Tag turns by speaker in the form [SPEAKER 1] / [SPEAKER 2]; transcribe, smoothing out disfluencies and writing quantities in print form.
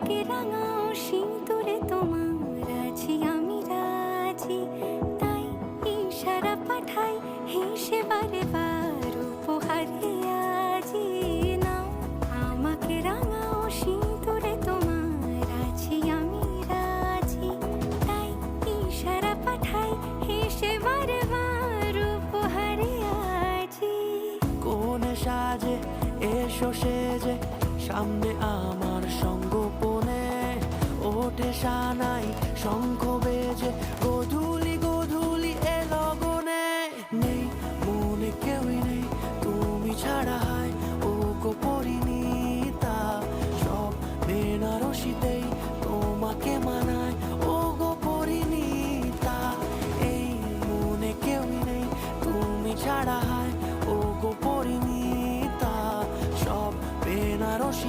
[SPEAKER 1] আমাকে রাঙাও সিঁদুরে তোমার আছি আমি রাজি, তাই ইশারা পাঠাই হেসে বারে বার উপহারে আজি। নাও আমাকে রাঙাও সিঁদুরে তোমার আছি আমি রাজি, তাই ইশারা পাঠাই হেসে বারে বার উপহারে আজি।
[SPEAKER 2] কোনে সাজে এসো সেজে সামনে আমার সঙ্গোপনে, ওঠে সানা